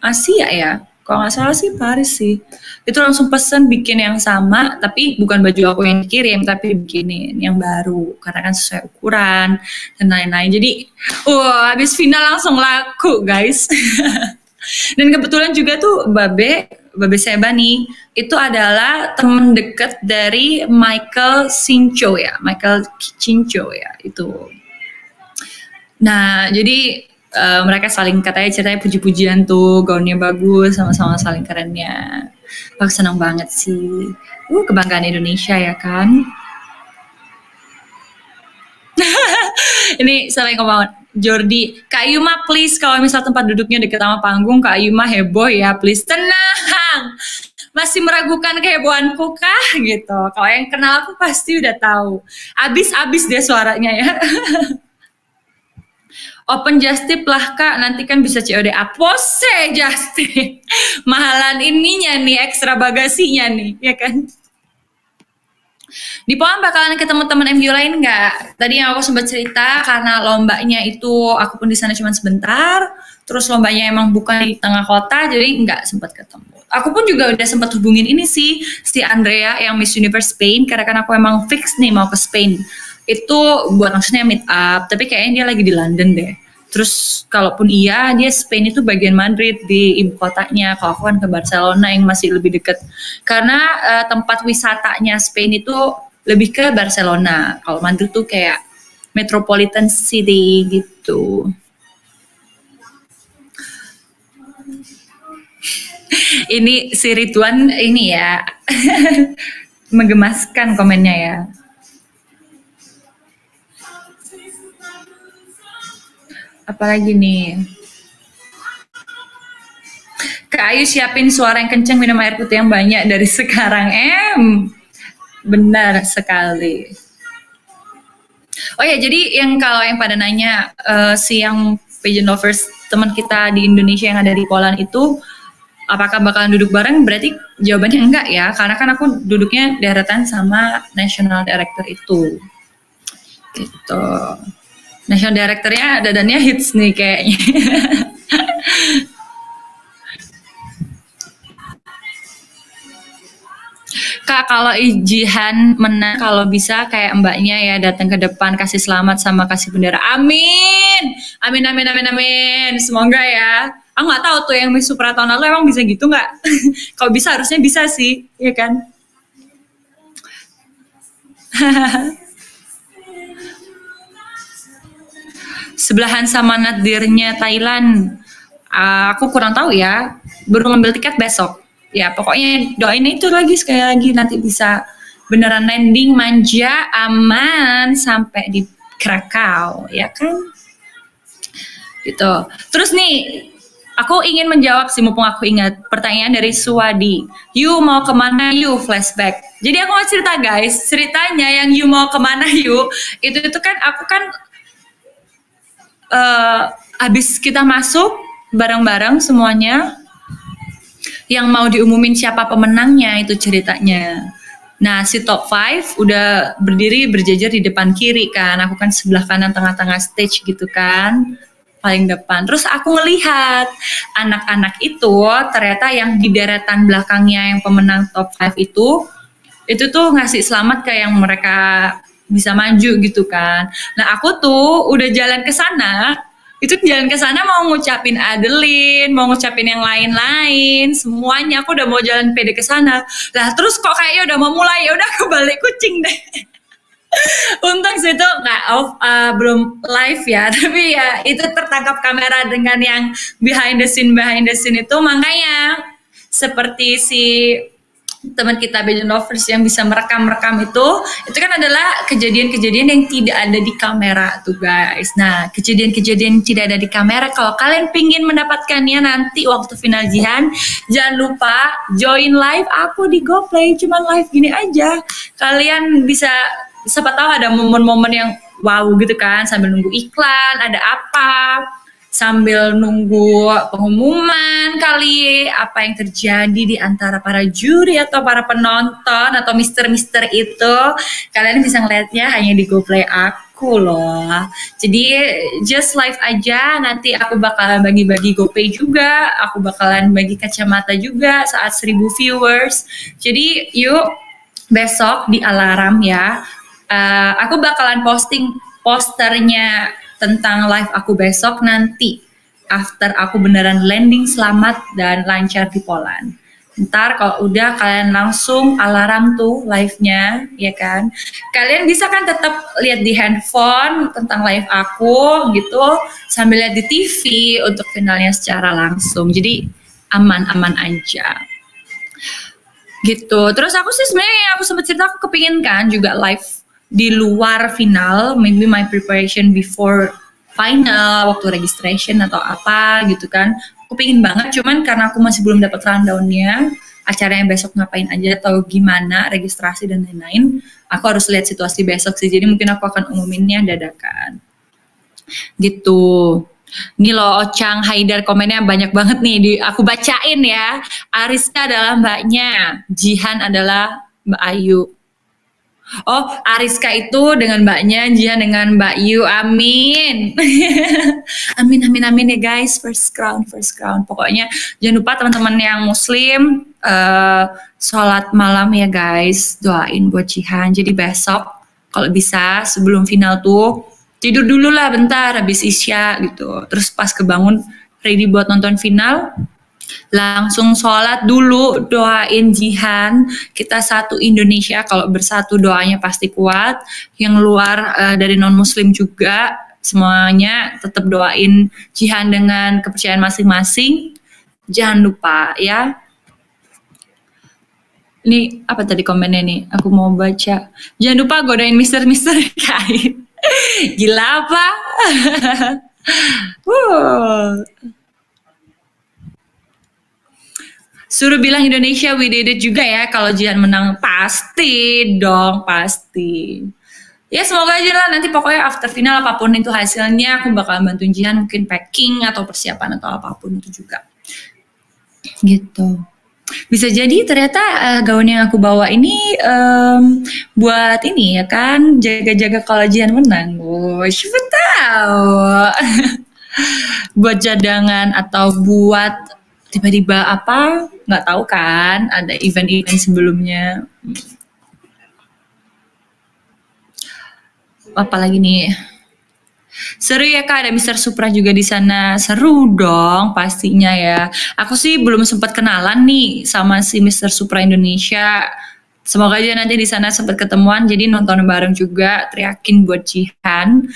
Asia ya. Kalau nggak salah sih Paris sih. Itu langsung pesen bikin yang sama, tapi bukan baju aku yang dikirim, tapi bikinin yang baru. Karena kan sesuai ukuran dan lain-lain. Jadi, habis final langsung laku guys. Dan kebetulan juga tuh Babe Seba nih, itu adalah temen deket dari Michael Cinco ya. Michael Cinco ya, itu. Nah, jadi mereka saling katanya ceritanya puji-pujian tuh, gaunnya bagus, sama-sama saling kerennya. Aku senang banget sih. Kebanggaan Indonesia ya kan. Ini salah ngomong Jordi, Kak Yuma please kalau misal tempat duduknya deket sama panggung, Kak Yuma heboh ya please. Tenang, masih meragukan kehebohanku kah gitu. Kalau yang kenal aku pasti udah tahu. Abis deh suaranya ya. Open just tip lah Kak, nanti kan bisa COD Apose just tip. Mahalan ininya nih, ekstra bagasinya nih, ya kan? Di Poland bakalan ketemu teman MU lain nggak? Tadi yang aku sempat cerita, karena lombanya itu aku pun di sana cuma sebentar, terus lombanya emang bukan di tengah kota, jadi nggak sempat ketemu. Aku pun juga udah sempat hubungin ini sih, si Andrea yang Miss Universe Spain, karena kan aku emang fix nih mau ke Spain. Itu buat maksudnya meet up, tapi kayaknya dia lagi di London deh. Terus kalaupun iya, dia Spain itu bagian Madrid di ibu kotanya. Kalau aku kan ke Barcelona yang masih lebih dekat. Karena tempat wisatanya Spain itu lebih ke Barcelona. Kalau Madrid tuh kayak metropolitan city gitu. Ini si Ridwan ini ya menggemaskan komennya ya. Apalagi nih, Kak Ayu siapin suara yang kenceng, minum air putih yang banyak dari sekarang. Benar sekali. Oh ya, jadi kalau yang pada nanya si yang pageant lovers teman kita di Indonesia yang ada di Poland itu apakah bakalan duduk bareng? Berarti jawabannya enggak ya, karena kan aku duduknya deretan sama national director itu. Gitu. National directornya dadannya hits nih kayaknya. Kak, kalau Jihan menang, kalau bisa kayak mbaknya ya datang ke depan kasih selamat sama kasih bendera. Amin, amin, amin, amin, amin. Semoga ya. Aku nggak tahu tuh yang Miss Supra tahun lalu emang bisa gitu nggak? Kalau bisa harusnya bisa sih, ya kan? Sebelahan sama nadirnya Thailand. Aku kurang tahu ya. Baru ngambil tiket besok. Ya pokoknya doain itu lagi sekali lagi nanti bisa beneran landing manja aman sampai di Krakau, ya kan? Gitu. Terus nih, aku ingin menjawab sih mumpung aku ingat pertanyaan dari Suwadi. You mau kemana you flashback? Jadi aku mau cerita guys, ceritanya yang you mau kemana you itu kan aku kan habis kita masuk bareng-bareng semuanya, yang mau diumumin siapa pemenangnya itu ceritanya. Nah, si top 5 udah berdiri berjejer di depan kiri kan. Aku kan sebelah kanan tengah-tengah stage gitu kan. Paling depan. Terus aku ngelihat anak-anak itu ternyata yang di deretan belakangnya yang pemenang top 5 itu tuh ngasih selamat ke yang mereka bisa maju gitu kan. Nah, aku tuh udah jalan ke sana, itu jalan ke sana mau ngucapin Adeline, mau ngucapin yang lain-lain, semuanya aku udah mau jalan pede ke sana. Lah terus kok kayaknya udah mau mulai, ya udah aku balik kucing deh. Untung sih itu nggak off, belum live ya, tapi ya itu tertangkap kamera dengan yang behind the scene itu, makanya seperti si teman kita Beijing Lovers yang bisa merekam itu kan adalah kejadian-kejadian yang tidak ada di kamera tuh guys. Nah, kejadian-kejadian yang tidak ada di kamera, kalau kalian pingin mendapatkannya nanti waktu final Jihan, jangan lupa join live aku di GoPlay, cuman live gini aja. Kalian bisa, siapa tahu ada momen-momen yang wow gitu kan, sambil nunggu iklan, ada apa, sambil nunggu pengumuman kali apa yang terjadi di antara para juri atau para penonton atau mister-mister itu, kalian bisa ngeliatnya hanya di GoPlay aku loh. Jadi just live aja, nanti aku bakalan bagi-bagi GoPay juga, aku bakalan bagi kacamata juga saat 1000 viewers. Jadi yuk besok di alarm ya, aku bakalan posting posternya tentang live aku besok nanti after aku beneran landing selamat dan lancar di Poland. Ntar kalau udah kalian langsung alarm tuh live-nya, ya kan? Kalian bisa kan tetap lihat di handphone tentang live aku gitu, sambil lihat di TV untuk finalnya secara langsung. Jadi aman-aman aja. Gitu. Terus aku sih sebenarnya aku sempat cerita aku kepingin kan juga live di luar final, maybe my preparation before final, waktu registration atau apa gitu kan. Aku pengen banget, cuman karena aku masih belum dapat rundown-nya, acaranya besok ngapain aja atau gimana, registrasi dan lain-lain, aku harus lihat situasi besok sih. Jadi mungkin aku akan umuminnya dadakan. Gitu. Ini loh Ocang Haidar komennya banyak banget nih, aku bacain ya. Ariska adalah mbaknya, Jihan adalah Mbak Ayu. Oh, Ariska itu dengan mbaknya, Jihan dengan Mbak Yu, amin. Amin, amin, amin ya guys, first crown. Pokoknya jangan lupa teman-teman yang muslim, sholat malam ya guys, doain buat Jihan. Jadi besok kalau bisa sebelum final tuh, tidur dulu lah bentar habis isya gitu. Terus pas kebangun, ready buat nonton final, langsung sholat dulu, doain Jihan. Kita satu Indonesia, kalau bersatu doanya pasti kuat. Yang luar dari non muslim juga semuanya tetap doain Jihan dengan kepercayaan masing-masing. Jangan lupa ya. Ini apa tadi komennya nih? Aku mau baca. Jangan lupa godain mister-mister kain. Gila apa? Suruh bilang Indonesia we did it juga ya kalau Jihan menang. Pasti dong, pasti. Ya semoga aja lah nanti pokoknya after final apapun itu hasilnya aku bakal bantuin Jihan mungkin packing atau persiapan atau apapun itu juga. Gitu. Bisa jadi ternyata gaun yang aku bawa ini buat ini ya kan, jaga-jaga kalau Jihan menang. Siapa tahu. Buat cadangan atau buat tiba-tiba apa nggak tahu kan, ada event-event sebelumnya. Apalagi nih, seru ya Kak, ada Mister Supra juga di sana. Seru dong pastinya ya. Aku sih belum sempat kenalan nih sama si Mister Supra Indonesia. Semoga aja nanti di sana sempat ketemuan, jadi nonton bareng juga. Teriakin buat Jihan.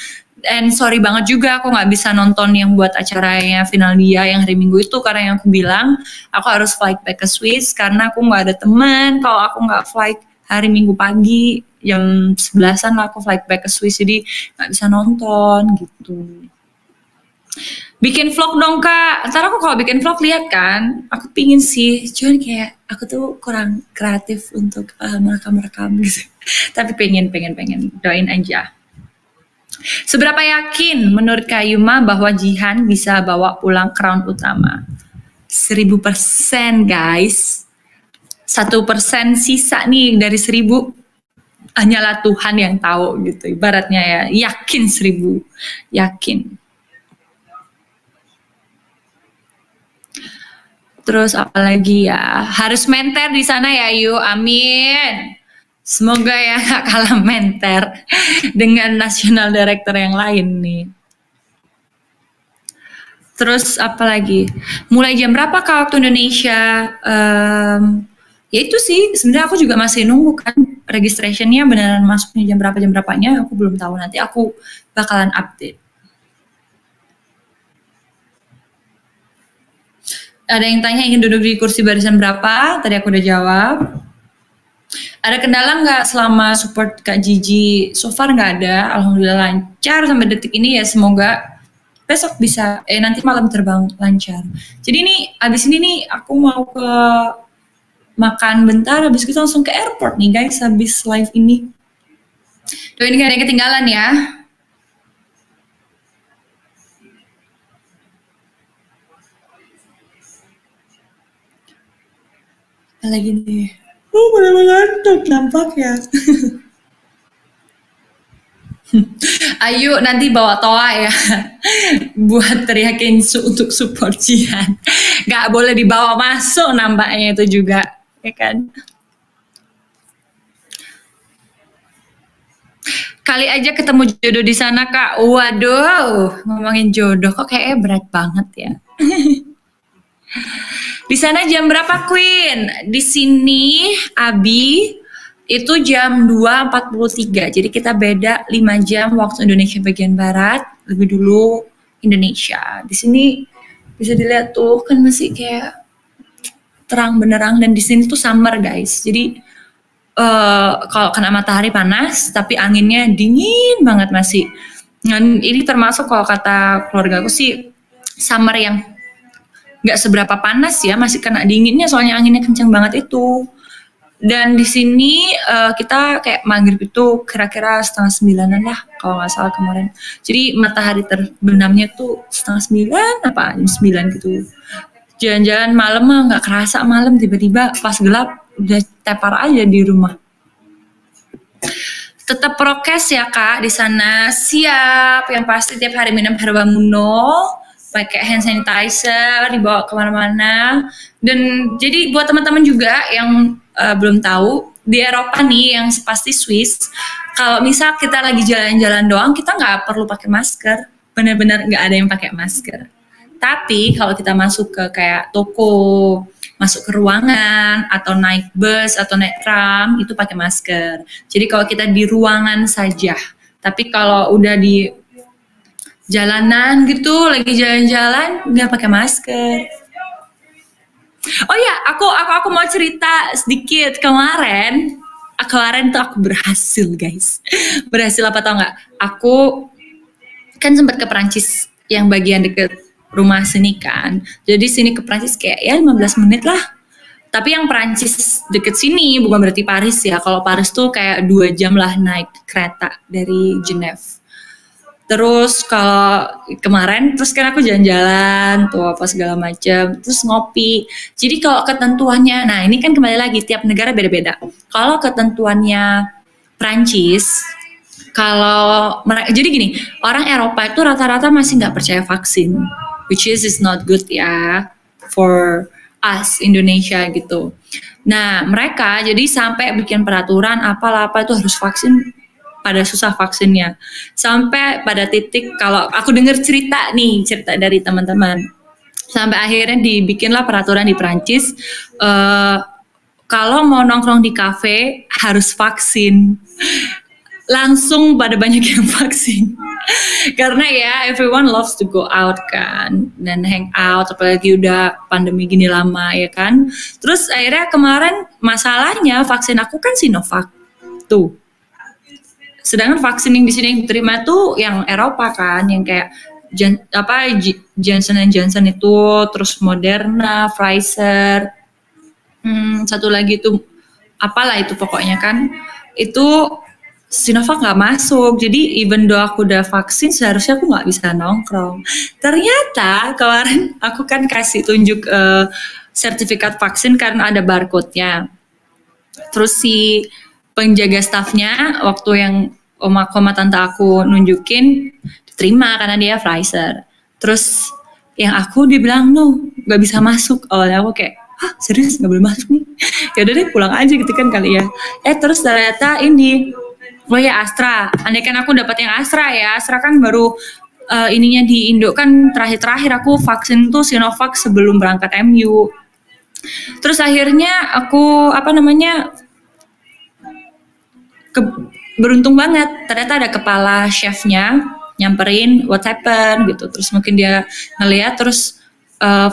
And sorry banget juga aku nggak bisa nonton yang buat acaranya final dia yang hari Minggu itu, karena yang aku bilang aku harus flight back ke Swiss karena aku nggak ada teman. Kalau aku nggak flight hari Minggu pagi jam 11-an lah aku flight back ke Swiss, jadi nggak bisa nonton gitu. Bikin vlog dong Kak, ntar aku kalau bikin vlog lihat kan, aku pingin sih, cuman kayak aku tuh kurang kreatif untuk merekam gitu. Tapi pengen, doain aja. Seberapa yakin menurut Kak Yuma bahwa Jihan bisa bawa pulang crown utama? 1000% guys. 1% sisa nih dari 1000 hanyalah Tuhan yang tahu gitu. Ibaratnya ya, yakin 1000. Yakin. Terus apalagi ya, harus menter di sana ya yuk, amin. Semoga ya gak kalah menter dengan national director yang lain nih. Terus apalagi, mulai jam berapa Kak waktu Indonesia? Ya itu sih, sebenarnya aku juga masih nunggu kan registrationnya beneran masuknya jam berapanya, aku belum tahu, nanti aku bakalan update. Ada yang tanya ingin duduk di kursi barisan berapa? Tadi aku udah jawab. Ada kendala nggak selama support Kak Gigi? So far nggak ada, alhamdulillah lancar sampai detik ini ya. Semoga besok bisa, nanti malam terbang lancar. Jadi nih, abis ini nih aku mau ke makan bentar, habis itu langsung ke airport nih guys, habis live ini. Doain gak ada yang ketinggalan ya. Lagi nih. Pada ngantuk nampak ya. Ayo nanti bawa toa ya buat teriakin untuk support Jihan. Gak boleh dibawa masuk nampaknya itu juga, ya kan? Kali aja ketemu jodoh di sana Kak. Waduh, ngomongin jodoh kok kayaknya berat banget ya. Di sana jam berapa Queen? Di sini Abi itu jam 2.43. Jadi kita beda 5 jam waktu Indonesia bagian barat, lebih dulu Indonesia. Di sini bisa dilihat tuh kan masih kayak terang benderang, dan di sini tuh summer guys. Jadi kalau kena matahari panas, tapi anginnya dingin banget masih. Dan ini termasuk kalau kata keluarga aku sih summer yang nggak seberapa panas ya, masih kena dinginnya soalnya anginnya kencang banget itu. Dan di sini kita kayak maghrib itu kira-kira 8:30 lah kalau nggak salah kemarin. Jadi matahari terbenamnya tuh 8:30 apa jam 9 gitu. Jalan-jalan malam mah nggak kerasa malam, tiba-tiba pas gelap udah tepar aja di rumah. Tetap prokes ya Kak di sana, siap. Yang pasti tiap hari minum Herbamuno, pakai hand sanitizer, dibawa kemana-mana. Dan jadi buat teman-teman juga yang belum tahu, di Eropa nih yang pasti Swiss, kalau misal kita lagi jalan-jalan doang, kita nggak perlu pakai masker, benar-benar nggak ada yang pakai masker. Tapi kalau kita masuk ke kayak toko, masuk ke ruangan, atau naik bus, atau naik tram, itu pakai masker. Jadi kalau kita di ruangan saja, tapi kalau udah di jalanan gitu, lagi jalan-jalan nggak pakai masker. Oh ya, aku mau cerita sedikit. Kemarin tuh aku berhasil guys. Berhasil apa tau nggak? Aku kan sempat ke Perancis yang bagian deket rumah sini kan. Jadi sini ke Perancis kayak ya 15 menit lah. Tapi yang Perancis deket sini bukan berarti Paris ya. Kalau Paris tuh kayak 2 jam lah naik kereta dari Genève. Terus kalau kemarin, terus kan aku jalan-jalan tuh apa segala macam, terus ngopi. Jadi kalau ketentuannya, nah ini kan kembali lagi tiap negara beda-beda. Kalau ketentuannya Prancis, jadi gini, orang Eropa itu rata-rata masih nggak percaya vaksin, which is not good ya. for us Indonesia gitu. Nah mereka jadi sampai bikin peraturan apa itu harus vaksin, pada susah vaksinnya. Sampai pada titik kalau aku dengar cerita dari teman-teman, sampai akhirnya dibikinlah peraturan di Perancis, kalau mau nongkrong di kafe harus vaksin. Langsung pada banyak yang vaksin. Karena ya everyone loves to go out kan, dan hang out, apalagi udah pandemi gini lama ya kan. Terus akhirnya kemarin masalahnya vaksin aku kan Sinovac tuh. Sedangkan vaksin yang di sini yang diterima tuh yang Eropa kan, yang kayak Johnson & Johnson itu, terus Moderna, Pfizer, satu lagi tuh apalah itu pokoknya kan, itu Sinovac nggak masuk. Jadi even though aku udah vaksin, seharusnya aku nggak bisa nongkrong. Ternyata kemarin aku kan kasih tunjuk sertifikat vaksin karena ada barcode-nya. Terus si penjaga stafnya waktu yang oma tante aku nunjukin, diterima karena dia Pfizer. Terus yang aku dibilang no, nggak bisa masuk. Awalnya aku kayak, hah serius nggak boleh masuk nih? Ya udah deh pulang aja gitu kan kali ya. Terus ternyata ini, oh ya Astra. Andai kan aku dapat yang Astra ya, Astra kan baru ininya di Indo kan terakhir aku vaksin tuh Sinovac sebelum berangkat MU. Terus akhirnya aku beruntung banget, ternyata ada kepala chefnya nyamperin what happened gitu. Terus mungkin dia ngeliat, terus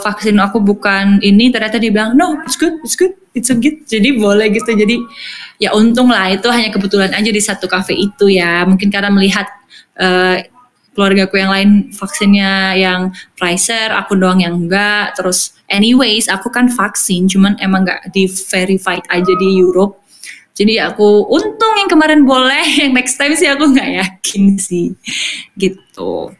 vaksin aku bukan ini, ternyata dia bilang no, it's good, it's a good, jadi boleh gitu. Jadi ya untung lah, itu hanya kebetulan aja di satu kafe itu ya, mungkin karena melihat keluargaku yang lain vaksinnya yang Pfizer, aku doang yang enggak. Terus anyways aku kan vaksin, cuman emang enggak di verified aja di Europe. Jadi aku untung yang kemarin boleh, yang next time sih aku nggak yakin sih, gitu.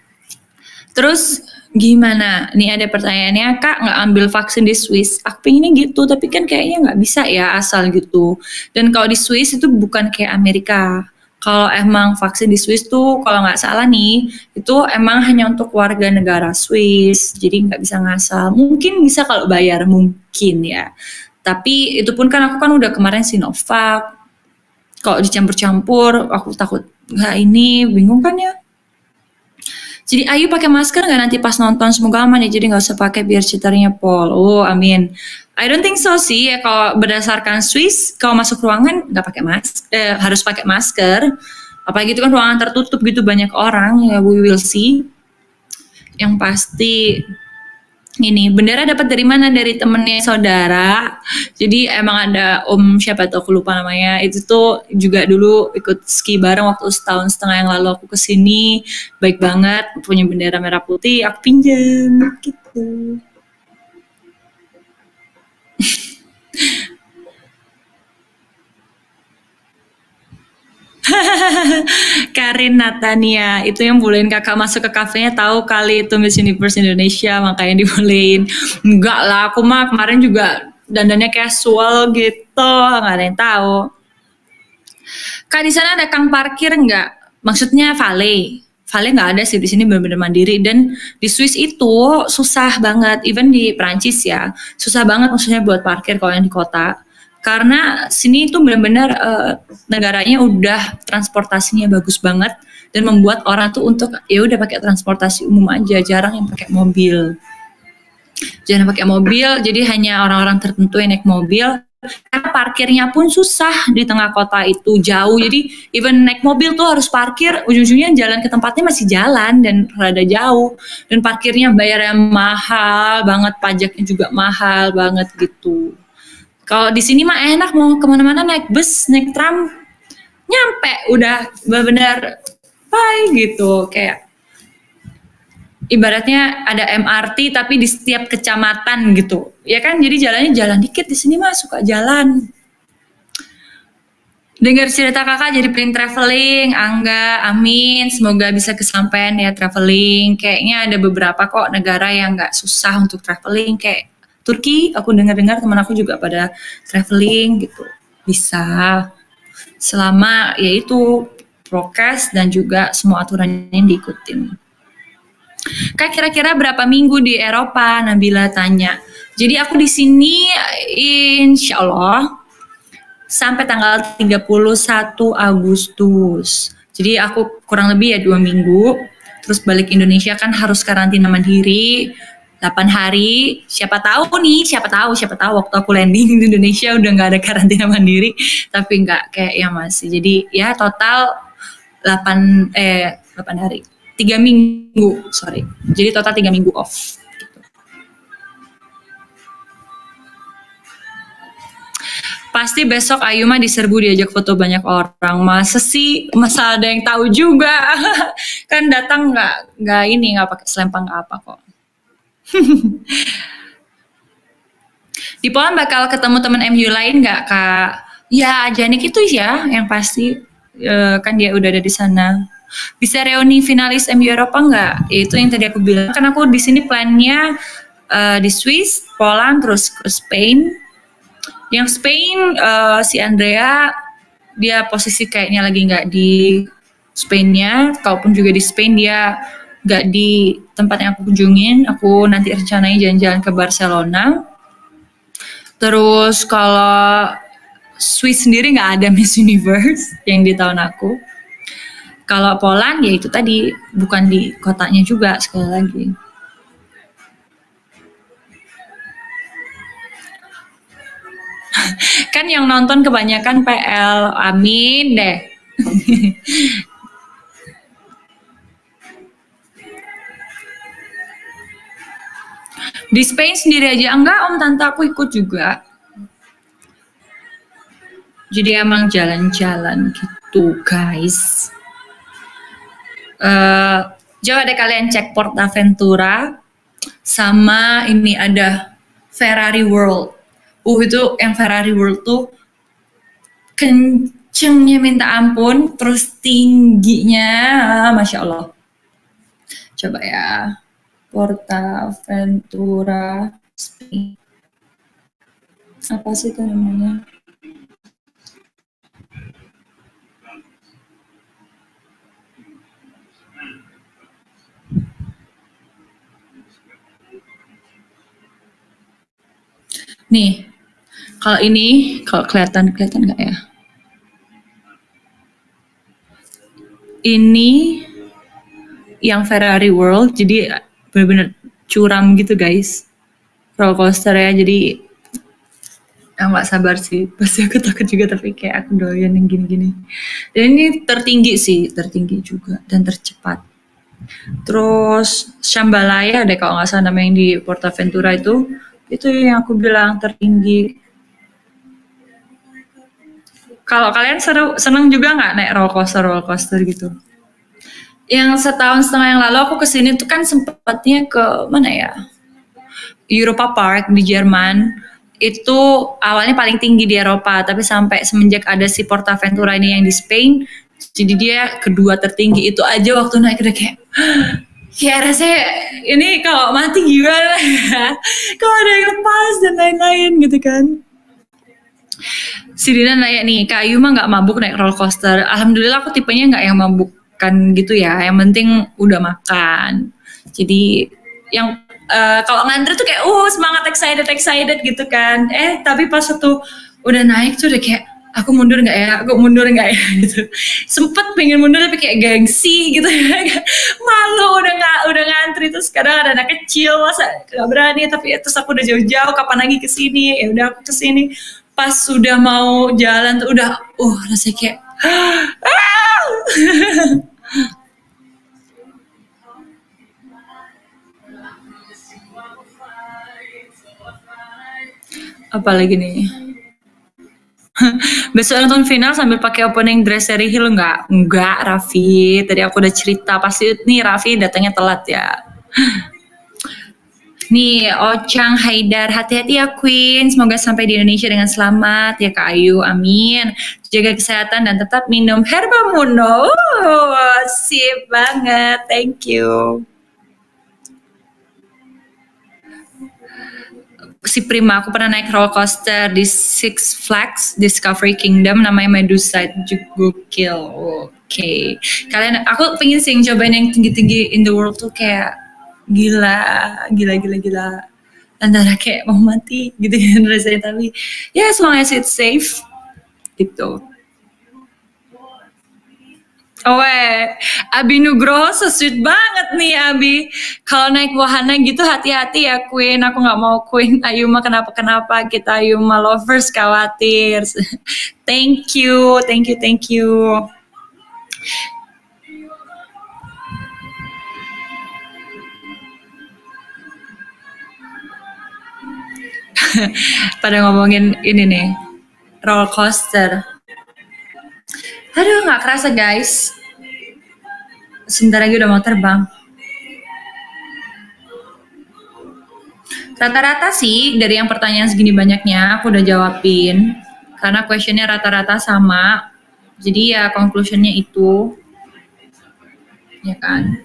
Terus gimana? Nih ada pertanyaannya, Kak nggak ambil vaksin di Swiss? Aku pengennya gitu, tapi kan kayaknya nggak bisa ya asal gitu. Dan kalau di Swiss itu bukan kayak Amerika. Kalau emang vaksin di Swiss tuh, kalau nggak salah nih, itu emang hanya untuk warga negara Swiss. Jadi nggak bisa ngasal. Mungkin bisa kalau bayar, mungkin ya. Tapi itu pun kan aku kan udah kemarin Sinovac. Kalau dicampur-campur, aku takut nggak ini, bingung kan ya. Jadi Ayu pakai masker nggak nanti pas nonton? Semoga aman ya, jadi nggak usah pakai biar citarnya Paul. Oh amin. I don't think so sih ya, kalau berdasarkan Swiss, kalau masuk ruangan nggak pakai masker, harus pakai masker. Apalagi itu kan ruangan tertutup gitu, banyak orang ya, we will see. Yang pasti ini bendera dapat dari mana? Dari temennya saudara. Jadi emang ada om siapa tuh, aku lupa namanya, itu tuh juga dulu ikut ski bareng waktu setahun setengah yang lalu aku kesini, baik banget, punya bendera merah putih, aku pinjam gitu. Karin Natania itu yang bolehin kakak masuk ke kafenya, tahu kali itu Miss Universe Indonesia makanya dibolehin. Enggak lah, aku mah kemarin juga dandannya casual gitu, nggak ada yang tahu. Kak di sana ada kang parkir nggak? Maksudnya valet? Valet nggak ada sih di sini, benar-benar mandiri. Dan di Swiss itu susah banget, even di Prancis ya, susah banget maksudnya buat parkir kalau yang di kota. Karena sini itu benar-benar negaranya udah transportasinya bagus banget dan membuat orang tuh untuk ya udah pakai transportasi umum aja, jarang yang pakai mobil. Jangan pakai mobil, jadi hanya orang-orang tertentu yang naik mobil. Karena parkirnya pun susah di tengah kota itu, jauh. Jadi even naik mobil tuh harus parkir, ujung-ujungnya jalan ke tempatnya masih jalan dan rada jauh. Dan parkirnya bayarnya mahal banget, pajaknya juga mahal banget gitu. Kalau di sini mah enak, mau kemana-mana naik bus, naik tram, nyampe udah benar-benar bye gitu. Kayak ibaratnya ada MRT tapi di setiap kecamatan gitu, ya kan? Jadi jalannya jalan dikit, di sini mah suka jalan. Dengar cerita kakak jadi pengen traveling, Angga, amin. Semoga bisa kesampaian ya traveling. Kayaknya ada beberapa kok negara yang nggak susah untuk traveling, kayak Turki, aku dengar-dengar teman aku juga pada traveling gitu. Bisa. Selama yaitu prokes dan juga semua aturan yang diikutin. Kak kira-kira berapa minggu di Eropa? Nabila tanya. Jadi aku di sini insya Allah sampai tanggal 31 Agustus. Jadi aku kurang lebih ya 2 minggu. Terus balik Indonesia kan harus karantina mandiri 8 hari. Siapa tahu waktu aku landing di Indonesia udah nggak ada karantina mandiri. Tapi nggak kayak ya masih. Jadi ya total 8 hari. 3 minggu, sorry. Jadi total 3 minggu off. Pasti besok Ayu mah diserbu diajak foto banyak orang. Masa sih? Masa ada yang tahu juga? Kan datang nggak pakai selempang apa kok. Di Poland bakal ketemu teman MU lain nggak Kak? Ya Janik itu ya yang pasti kan dia udah ada di sana. Bisa reuni finalis MU Eropa nggak? Itu yang tadi aku bilang. Kan aku di sini plannya di Swiss, Poland, terus ke Spain. Yang Spain si Andrea dia posisi kayaknya lagi nggak di Spainnya, kalaupun juga di Spain dia nggak di tempat yang aku kunjungin. Aku nanti rencananya jalan-jalan ke Barcelona. Terus kalau Swiss sendiri nggak ada Miss Universe yang di tahun aku. Kalau Poland ya itu tadi bukan di kotanya juga sekali lagi. Kan yang nonton kebanyakan PL, amin deh. Di Spain sendiri aja enggak om, tante aku ikut juga. Jadi emang jalan-jalan gitu guys. Coba deh kalian cek PortAventura sama ini ada Ferrari World. Itu yang Ferrari World tuh kencengnya minta ampun, terus tingginya, Masya Allah. Coba ya, PortAventura Spain. Apa sih itu namanya? Nih, kalau kelihatan nggak ya? Ini yang Ferrari World, jadi benar-benar curam gitu guys, roller coaster ya. Jadi nggak sabar sih, pasti aku takut juga tapi kayak aku doyan yang gini-gini. Dan ini tertinggi juga dan tercepat. Terus Shambhalaya deh kalau nggak salah nama yang di PortAventura itu yang aku bilang tertinggi. Kalau kalian seneng juga nggak naik roller coaster gitu? Yang setahun setengah yang lalu aku kesini tuh kan sempatnya ke mana ya? Europa Park di Jerman. Itu awalnya paling tinggi di Eropa, tapi sampai semenjak ada si PortAventura ini yang di Spain, jadi dia kedua tertinggi. Itu aja waktu naik udah kayak ya rasanya ini kalau mati gimana ya? Kalau ada yang lepas dan lain-lain gitu kan. Si Dina nanya nih, Kak Ayu mah nggak mabuk naik roller coaster. Alhamdulillah aku tipenya nggak yang mabuk kan gitu ya. Yang penting udah makan. Jadi yang kalau ngantri tuh kayak semangat excited gitu kan. Tapi pas waktu udah naik tuh udah kayak aku mundur nggak ya gitu. Sempet pengen mundur tapi kayak gengsi gitu ya. Malu udah ngantri, terus kadang ada anak kecil masa nggak berani, tapi terus aku udah jauh-jauh kapan lagi kesini, ya udah aku kesini. Pas sudah mau jalan tuh udah rasanya kayak apalagi nih. Besok nonton final sambil pakai opening dress dari Hill enggak Raffi, tadi aku udah cerita. Pasti nih Raffi datangnya telat ya. Nih, Ocang Haidar, hati-hati ya Queen, semoga sampai di Indonesia dengan selamat ya Kak Ayu, amin. Jaga kesehatan dan tetap minum Herbamuno. Sip banget, thank you. Si Prima, aku pernah naik roller coaster di Six Flags Discovery Kingdom, namanya Medusa, gokil. Oke. Kalian, aku pengen sih cobain yang tinggi-tinggi in the world tuh kayak gila. antara kayak mau mati gitu kan rasanya, tapi ya as long as it's safe gitu. Oh, Abi Nugroho so sweet banget nih Abi. Kalau naik wahana gitu hati-hati ya Queen. Aku nggak mau Queen Ayuma kenapa-kenapa. Kita Ayuma lovers khawatir. Thank you, thank you, thank you. Pada ngomongin ini nih, roller coaster. Aduh, nggak kerasa guys. Sebentar lagi udah mau terbang. Rata-rata sih dari yang pertanyaan segini banyaknya aku udah jawabin. Karena questionnya rata-rata sama. Jadi ya conclusionnya itu. Ya kan.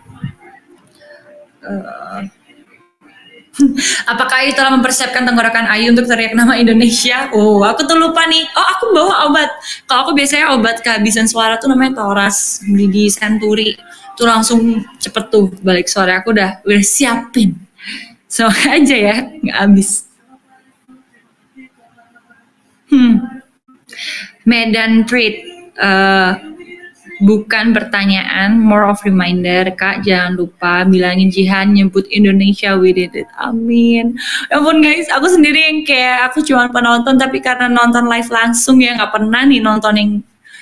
Apakah itu telah mempersiapkan tenggorokan Ayu untuk teriak nama Indonesia? Oh, aku tuh lupa nih. Oh, aku bawa obat. Kalau aku biasanya obat kehabisan suara tuh namanya Toras. Beli di Century. Tuh langsung cepet tuh balik suara. Aku udah siapin. Semoga aja ya, nggak habis. Medan treat. Bukan pertanyaan, more of reminder. Kak, jangan lupa bilangin Jihan nyebut Indonesia, we did it. Amin. Ya ampun guys, aku sendiri yang kayak aku cuma penonton, tapi karena nonton live langsung ya nggak pernah nih nonton yang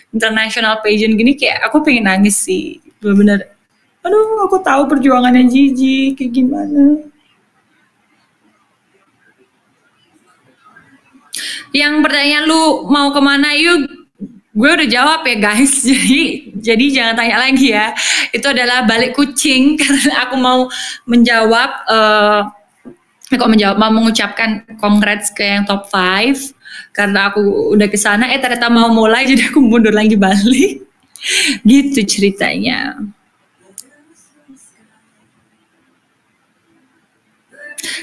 international pageant gini, kayak aku pengen nangis sih. Bener-bener, aduh aku tahu perjuangannya Gigi kayak gimana. Yang pertanyaan lu mau kemana yuk, gue udah jawab ya guys, jadi jangan tanya lagi ya. Itu adalah balik kucing karena aku mau menjawab, mau mengucapkan congrats ke yang top 5 karena aku udah ke sana. Ternyata mau mulai jadi aku mundur lagi balik. Gitu ceritanya.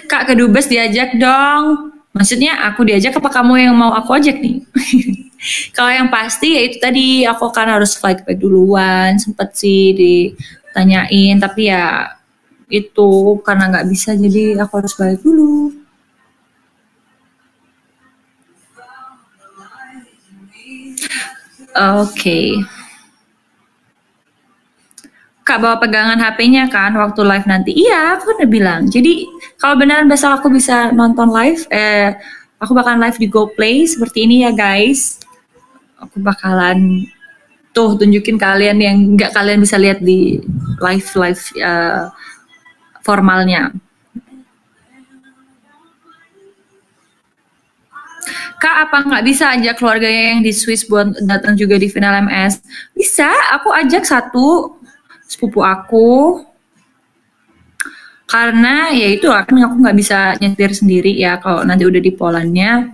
Kak, ke Dubes diajak dong. Maksudnya aku diajak apa kamu yang mau aku ajak nih? Kalau yang pasti ya itu tadi aku kan harus flight back duluan, sempet sih ditanyain tapi ya itu karena nggak bisa jadi aku harus balik dulu. Oke. Kak bawa pegangan HP-nya kan waktu live nanti. Iya, aku udah bilang. Jadi kalau beneran besok aku bisa nonton live, aku bakalan live di GoPlay seperti ini ya guys. Aku bakalan tuh tunjukin kalian yang nggak kalian bisa lihat di live formalnya. Kak, apa nggak bisa ajak keluarganya yang di Swiss buat datang juga di final MS? Bisa, aku ajak satu sepupu aku. Karena ya itu kan aku nggak bisa nyetir sendiri ya kalau nanti udah di Polandnya.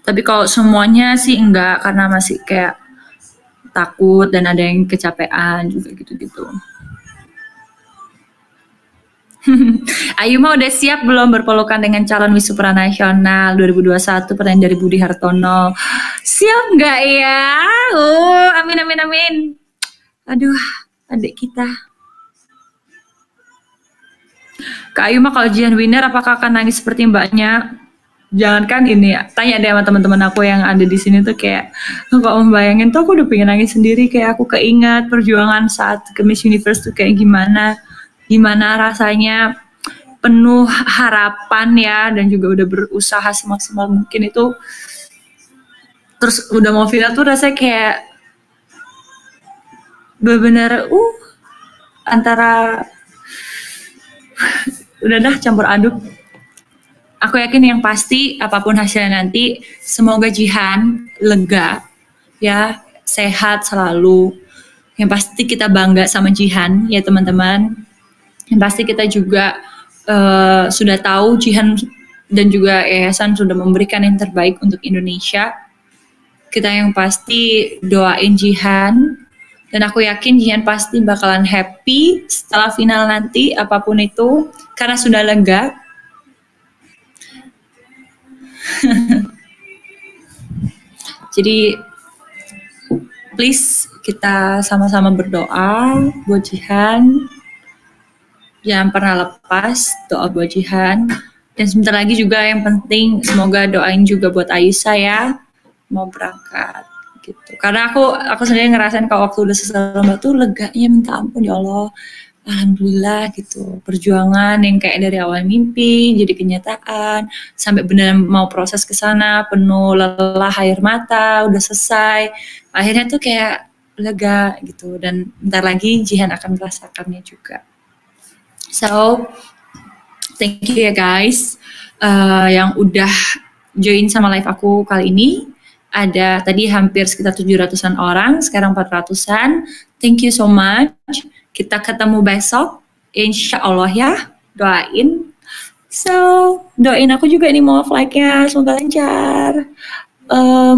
Tapi kalau semuanya sih enggak karena masih kayak takut dan ada yang kecapean juga gitu-gitu. Ayu mah udah siap belum berpelukan dengan calon Miss Supranasional 2021 pertanyaan dari Budi Hartono. Siap nggak ya? Oh, amin amin amin. Aduh, adik kita. Kak Ayu mah kalau Jihan winner apakah akan nangis seperti mbaknya? Jangankan ini, tanya deh sama teman-teman aku yang ada di sini tuh kayak kok membayangin tuh aku udah pengen nangis sendiri, kayak aku keingat perjuangan saat ke Miss Universe tuh kayak gimana rasanya, penuh harapan ya dan juga udah berusaha semaksimal mungkin itu, terus udah mau final tuh rasanya kayak bener-bener antara udah dah campur aduk. Aku yakin yang pasti apapun hasilnya nanti semoga Jihan lega ya, sehat selalu. Yang pasti kita bangga sama Jihan ya teman-teman. Yang pasti kita juga sudah tahu Jihan dan juga yayasan sudah memberikan yang terbaik untuk Indonesia. Kita yang pasti doain Jihan dan aku yakin Jihan pasti bakalan happy setelah final nanti apapun itu karena sudah lega. Jadi please kita sama-sama berdoa buat Jihan. Jangan pernah lepas doa buat Jihan. Dan sebentar lagi juga yang penting semoga doain juga buat Ayusa ya, mau berangkat gitu. Karena aku sendiri ngerasain kalau waktu udah selesai lomba tuh leganya minta ampun ya Allah. Alhamdulillah gitu. Perjuangan yang kayak dari awal mimpi jadi kenyataan sampai benar mau proses ke sana penuh lelah air mata udah selesai. Akhirnya tuh kayak lega gitu dan bentar lagi Jihan akan merasakannya juga. So, thank you ya guys yang udah join sama live aku kali ini. Ada tadi hampir sekitar 700-an orang, sekarang 400-an. Thank you so much. Kita ketemu besok, insya Allah ya. Doain. So, doain aku juga nih mau flight-nya, semoga lancar.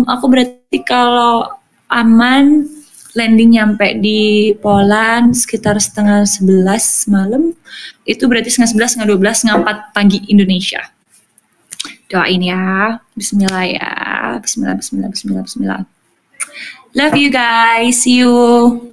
Aku berarti kalau aman, landing nyampe di Poland sekitar setengah 11 malam. Itu berarti setengah 11, setengah 12, setengah 4 pagi Indonesia. Doain ya. Bismillah ya. Bismillah, bismillah, bismillah, bismillah. Love you guys. See you.